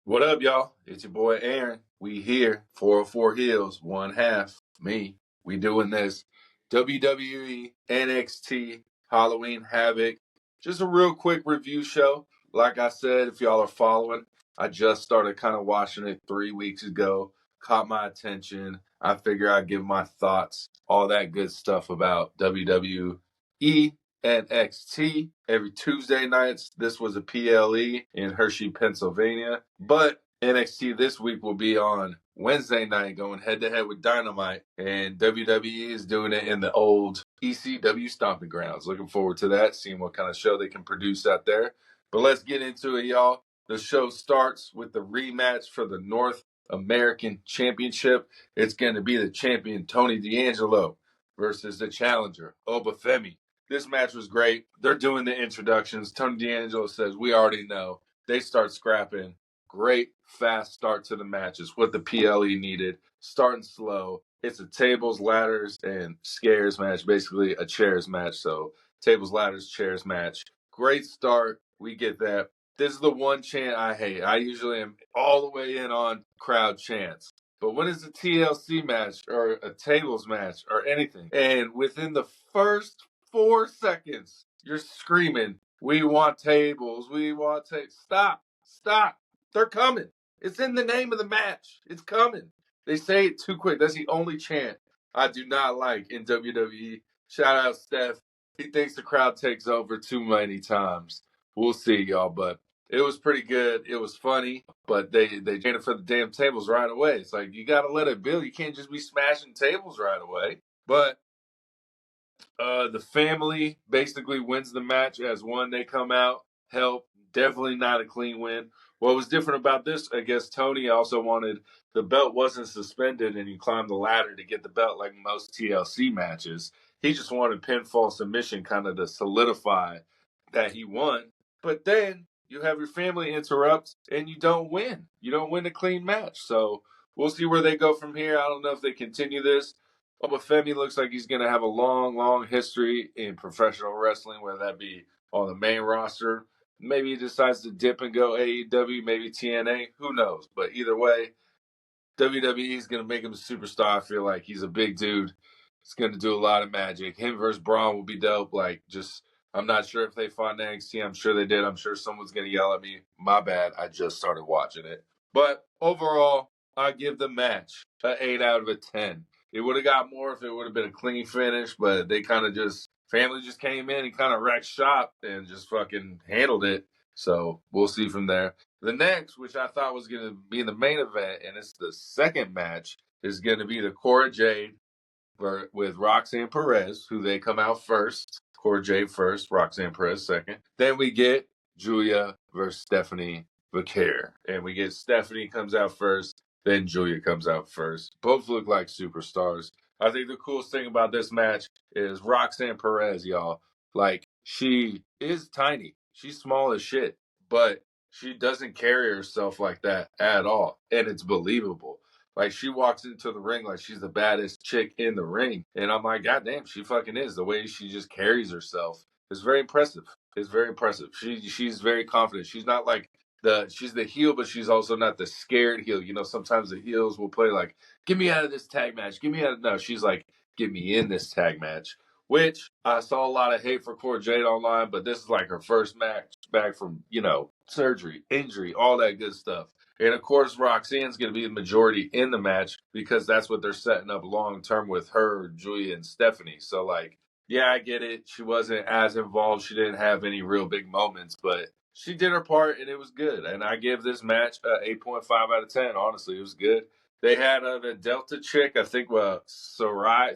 What up, y'all? It's your boy Aaron. We here, 404 Heels, one half, me. We doing this WWE NXT Halloween Havoc. Just a real quick review show. Like I said, if y'all are following, I just started kind of watching it 3 weeks ago. Caught my attention. I figure I'd give my thoughts, all that good stuff about WWE NXT every Tuesday nights. This was a PLE in Hershey, Pennsylvania. But NXT this week will be on Wednesday night going head to head with Dynamite. And WWE is doing it in the old ECW stomping grounds. Looking forward to that, seeing what kind of show they can produce out there. But let's get into it, y'all. The show starts with the rematch for the North American Championship. It's going to be the champion Tony D'Angelo versus the challenger Obafemi. This match was great. They're doing the introductions. Tony D'Angelo says, we already know. They start scrapping. Great, fast start to the match. It's what the PLE needed. Starting slow. It's a tables, ladders, and scares match. Basically a chairs match. So tables, ladders, chairs match. Great start. We get that. This is the one chant I hate. I usually am all the way in on crowd chants. But when it's a TLC match or a tables match or anything, and within the first 4 seconds, you're screaming, we want tables, we want tables. Stop. They're coming. It's in the name of the match. It's coming. They say it too quick. That's the only chant I do not like in WWE. Shout out Steph. He thinks the crowd takes over too many times. We'll see, y'all, but it was pretty good. It was funny, but they chanted for the damn tables right away. It's like, you got to let it build. You can't just be smashing tables right away. But the family basically wins the match as one. They come out, help. Definitely not a clean win. What was different about this, I guess Tony also wanted the belt wasn't suspended and he climbed the ladder to get the belt like most TLC matches. He just wanted pinfall submission kind of to solidify that he won. But then you have your family interrupt and you don't win. You don't win a clean match. So we'll see where they go from here. I don't know if they continue this. Obafemi looks like he's going to have a long history in professional wrestling, whether that be on the main roster. Maybe he decides to dip and go AEW, maybe TNA. Who knows? But either way, WWE is going to make him a superstar. I feel like he's a big dude. He's going to do a lot of magic. Him versus Braun will be dope. I'm not sure if they fought in NXT. I'm sure they did. I'm sure someone's going to yell at me. My bad. I just started watching it. But overall, I give the match an 8 out of 10. It would have got more if it would have been a clean finish, but they kind of family just came in and kind of wrecked shop and just fucking handled it. So we'll see from there. The next, which I thought was going to be the main event, and it's the second match, is going to be the Cora Jade with Roxanne Perez, who they come out first. Cora Jade first, Roxanne Perez second. Then we get Julia versus Stephanie Vaquer. And we get Stephanie comes out first, then Julia comes out first. Both look like superstars. I think the coolest thing about this match is Roxanne Perez, y'all. Like, she is tiny. She's small as shit. But she doesn't carry herself like that at all. And it's believable. Like, she walks into the ring like she's the baddest chick in the ring. And I'm like, God damn, she fucking is. The way she just carries herself is very impressive. It's very impressive. She's very confident. She's not like she's the heel, but she's also not the scared heel. You know, sometimes the heels will play like, get me out of this tag match. Get me out of no. She's like, get me in this tag match. Which I saw a lot of hate for Cora Jade online, but this is like her first match back from, surgery, injury, all that good stuff. And of course, Roxanne's going to be the majority in the match because that's what they're setting up long term with her, Julia, and Stephanie. So, like, yeah, I get it. She wasn't as involved. She didn't have any real big moments, but she did her part and it was good. And I give this match 8.5 out of 10. Honestly, it was good. They had the Delta chick, I think, Saria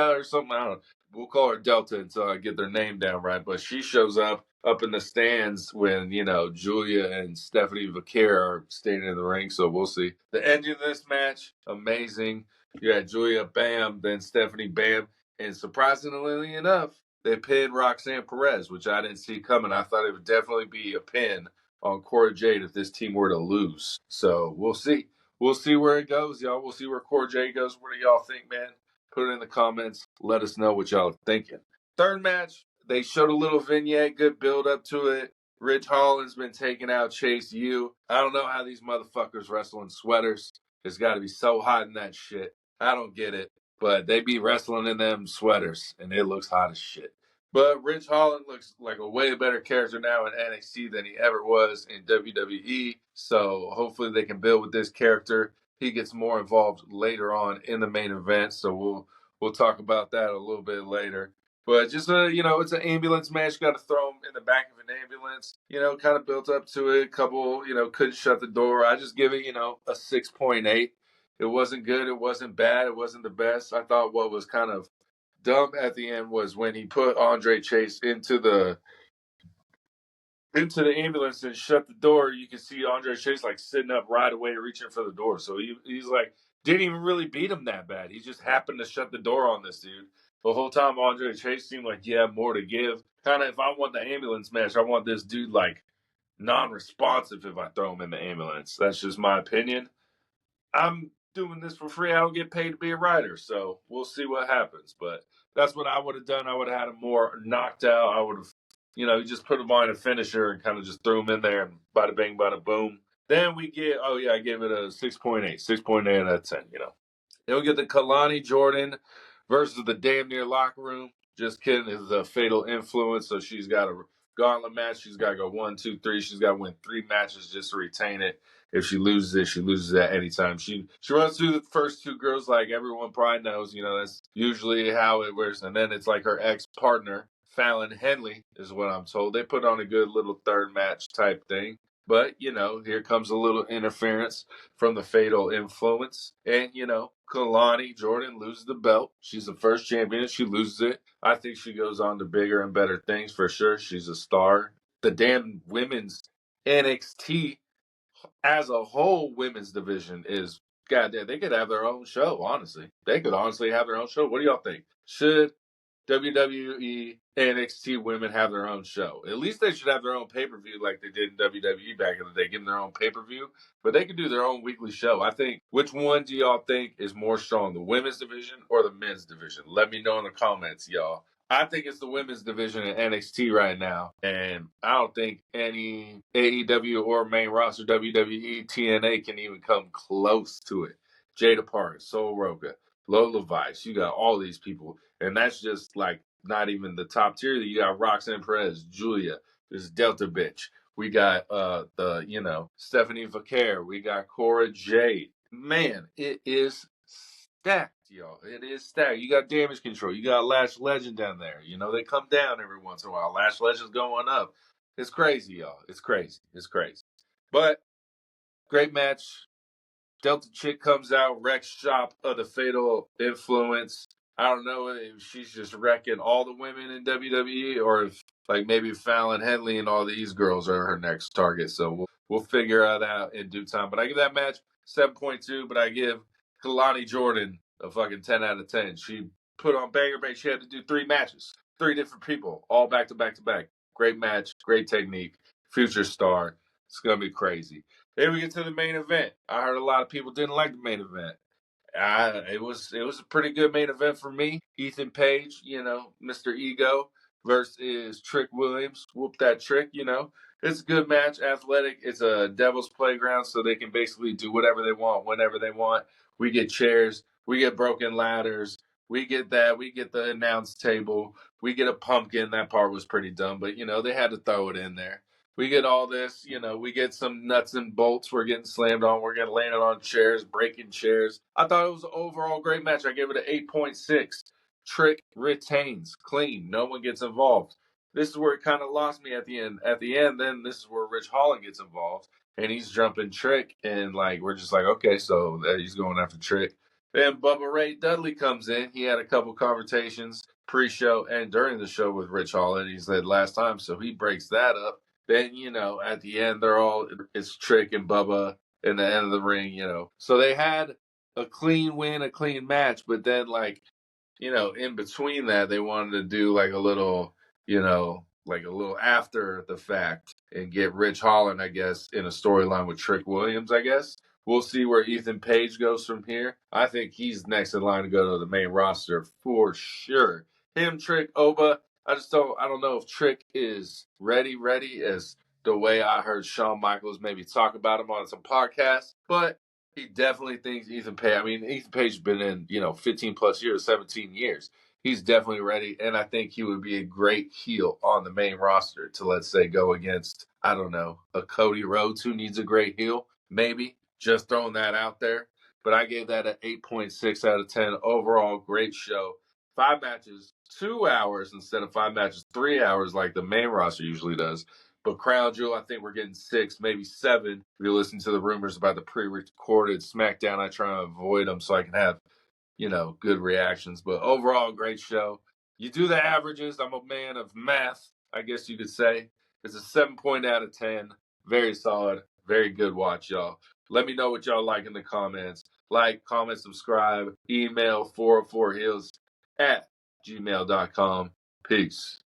or something. I don't know. We'll call her Delta until I get their name down right. But she shows up in the stands when, Julia and Stephanie Vaquer are standing in the ring. So we'll see. The ending of this match, amazing. You had Julia, bam, then Stephanie, bam. And surprisingly enough, they pinned Roxanne Perez, which I didn't see coming. I thought it would definitely be a pin on Cora Jade if this team were to lose. So we'll see. We'll see where it goes, y'all. We'll see where Cora Jade goes. What do y'all think, man? Put it in the comments. Let us know what y'all are thinking. Third match, they showed a little vignette, good build up to it. Ridge Holland's been taking out Chase U. I don't know how these motherfuckers wrestle in sweaters. It's got to be so hot in that shit. I don't get it. But they be wrestling in them sweaters, and it looks hot as shit. But Ridge Holland looks like a way better character now in NXT than he ever was in WWE. So hopefully they can build with this character. He gets more involved later on in the main event. So we'll talk about that a little bit later. But just it's an ambulance match. You got to throw him in the back of an ambulance. Kind of built up to it. Couple, couldn't shut the door. I just give it, a 6.8. It wasn't good. It wasn't bad. It wasn't the best. I thought what was kind of dumb at the end was when he put Andre Chase into the ambulance and shut the door. You can see Andre Chase like sitting up right away, reaching for the door. So he's like didn't even really beat him that bad. He just happened to shut the door on this dude. The whole time Andre Chase seemed like he had more to give. Kind of if I want the ambulance match, I want this dude like non-responsive if I throw him in the ambulance. That's just my opinion. I'm doing this for free. I don't get paid to be a writer, so we'll see what happens. But that's what I would have done. I would have had him more knocked out. I would have, just put him on a finisher and kind of just threw him in there and bada bing, bada boom. Then we get, I gave it a 6.8, 6.8 out of 10, Then we get the Kalani Jordan versus the Damn Near Locker Room. Just kidding, is a fatal influence, so she's got a gauntlet match. She's got to go 1, 2, 3. She's got to win 3 matches just to retain it. If she loses it, she loses at any time. She runs through the first 2 girls like everyone probably knows. That's usually how it works. And then it's like her ex-partner, Fallon Henley, is what I'm told. They put on a good little third match type thing. But, here comes a little interference from the fatal influence. And, Kalani Jordan loses the belt. She's the first champion. She loses it. I think she goes on to bigger and better things for sure. She's a star. The damn women's NXT as a whole women's division is goddamn. They could have their own show, honestly. They could honestly have their own show. What do y'all think? Should WWE NXT women have their own show? At least they should have their own pay-per-view like they did in WWE back in the day, give them their own pay-per-view. But they could do their own weekly show. I think, which one do y'all think is more strong, the women's division or the men's division? Let me know in the comments, y'all. I think it's the women's division in NXT right now. And I don't think any AEW or main roster WWE TNA can even come close to it. Jada Park, Sol Roca, Lola Vice, you got all these people. And that's just like not even the top tier. You got Roxanne Perez, Julia, this Delta bitch. We got Stephanie Vaquer. We got Cora Jade. Man, it is stacked, y'all. It is stacked. You got Damage Control. You got Lash Legend down there. They come down every once in a while. Lash Legend's going up. It's crazy, y'all. It's crazy. It's crazy. But great match. Delta Chick comes out, wrecks shop of the fatal influence. I don't know if she's just wrecking all the women in WWE or if like maybe Fallon Henley and all these girls are her next target. So we'll figure that out in due time. But I give that match 7.2, but I give Kalani Jordan a fucking 10 out of 10. She put on banger bait. She had to do 3 matches, 3 different people, all back to back to back. Great match, great technique, future star. It's going to be crazy. Then we get to the main event. I heard a lot of people didn't like the main event. It was a pretty good main event for me. Ethan Page, Mr. Ego versus Trick Williams. Whoop that Trick, It's a good match, athletic. It's a devil's playground, so they can basically do whatever they want, whenever they want. We get chairs. We get broken ladders. We get that. We get the announce table. We get a pumpkin. That part was pretty dumb, but, they had to throw it in there. We get all this, we get some nuts and bolts. We're getting slammed on. We're getting landed on chairs, breaking chairs. I thought it was an overall great match. I gave it an 8.6. Trick retains clean. No one gets involved. This is where it kind of lost me at the end. At the end, then this is where Ridge Holland gets involved. And he's jumping Trick. And, we're just like, okay, so he's going after Trick. Then Bubba Ray Dudley comes in. He had a couple conversations pre-show and during the show with Ridge Holland. He said last time, so he breaks that up. Then, at the end, it's Trick and Bubba in the end of the ring, So they had a clean win, a clean match, but then, in between that, they wanted to do, a little, a little after the fact and get Ridge Holland, I guess, in a storyline with Trick Williams, I guess. We'll see where Ethan Page goes from here. I think he's next in line to go to the main roster for sure. Him, Trick, Oba. I don't know if Trick is ready as the way I heard Shawn Michaels maybe talk about him on some podcasts, but he definitely thinks Ethan Page. I mean, Ethan Page's been in 15 plus years, 17 years. He's definitely ready, and I think he would be a great heel on the main roster to, let's say, go against, I don't know, a Cody Rhodes who needs a great heel, maybe. Just throwing that out there. But I gave that an 8.6 out of 10. Overall, great show. 5 matches, 2 hours instead of 5 matches, 3 hours like the main roster usually does. But Crown Jewel, I think we're getting 6, maybe 7. If you're listening to the rumors about the pre-recorded SmackDown, I try to avoid them so I can have, good reactions. But overall, great show. You do the averages. I'm a man of math, I guess you could say. It's a 7 out of 10. Very solid. Very good watch, y'all. Let me know what y'all like in the comments. Like, comment, subscribe, email 404heels at gmail.com. Peace.